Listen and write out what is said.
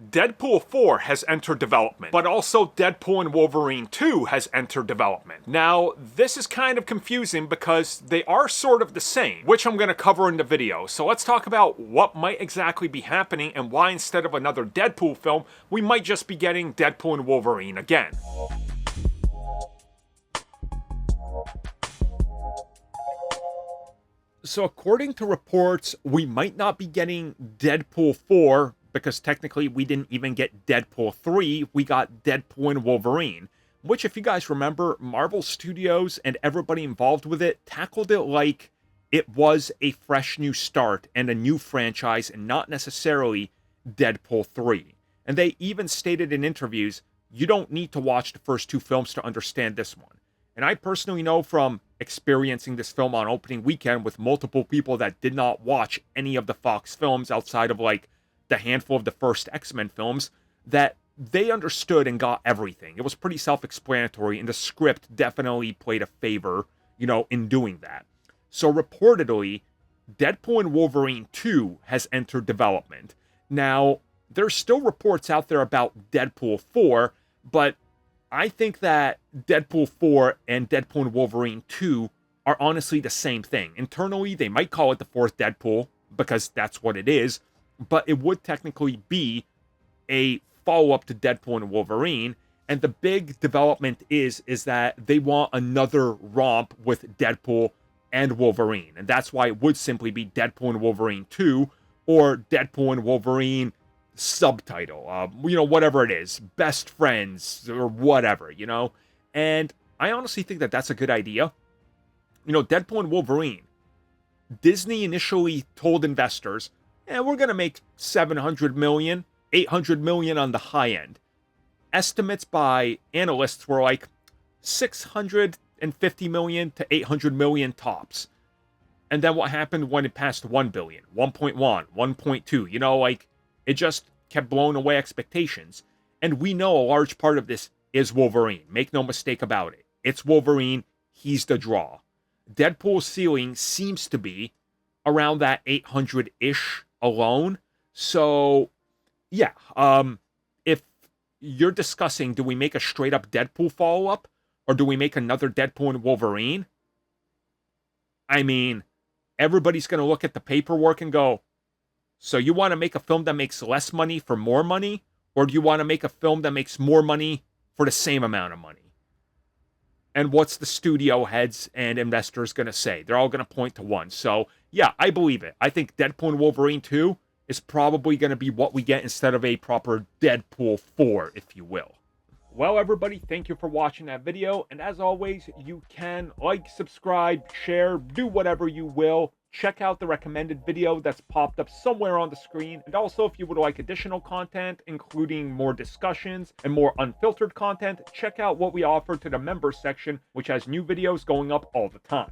Deadpool 4 has entered development, but also Deadpool and Wolverine 2 has entered development. Now, this is kind of confusing because they are sort of the same, which I'm going to cover in the video. So let's talk about what might exactly be happening and why instead of another Deadpool film, we might just be getting Deadpool and Wolverine again. So according to reports, we might not be getting Deadpool 4 because technically we didn't even get Deadpool 3, we got Deadpool and Wolverine, which if you guys remember, Marvel Studios and everybody involved with it tackled it like it was a fresh new start and a new franchise and not necessarily Deadpool 3. And they even stated in interviews, you don't need to watch the first two films to understand this one. And I personally know from experiencing this film on opening weekend with multiple people that did not watch any of the Fox films outside of like the handful of the first X-Men films, that they understood and got everything. It was pretty self-explanatory, and the script definitely played a favor, in doing that. So reportedly, Deadpool and Wolverine 2 has entered development. Now, there's still reports out there about Deadpool 4, but I think that Deadpool 4 and Deadpool and Wolverine 2 are honestly the same thing. Internally, they might call it the fourth Deadpool, because that's what it is, but it would technically be a follow-up to Deadpool and Wolverine, and the big development is that they want another romp with Deadpool and Wolverine, and that's why it would simply be Deadpool and Wolverine 2, or Deadpool and Wolverine subtitle, whatever it is, best friends, or whatever, and I honestly think that that's a good idea. Deadpool and Wolverine, Disney initially told investors, we're going to make $700 million, $800 million on the high end. Estimates by analysts were like $650 million to $800 million tops. And then what happened when it passed $1 billion, 1.1, 1.2, it just kept blowing away expectations. And we know a large part of this is Wolverine. Make no mistake about it. It's Wolverine. He's the draw. Deadpool's ceiling seems to be around that 800-ish alone. So, yeah, if you're discussing, do we make a straight up Deadpool follow-up, or do we make another Deadpool and Wolverine? I mean, everybody's going to look at the paperwork and go, so you want to make a film that makes less money for more money, or do you want to make a film that makes more money for the same amount of money? And what's the studio heads and investors going to say? They're all going to point to one. So, yeah, I believe it. I think Deadpool and Wolverine 2 is probably going to be what we get instead of a proper Deadpool 4, if you will. Well, everybody, thank you for watching that video. And as always, you can like, subscribe, share, do whatever you will. Check out the recommended video that's popped up somewhere on the screen. And also, if you would like additional content, including more discussions and more unfiltered content, check out what we offer to the members section, which has new videos going up all the time.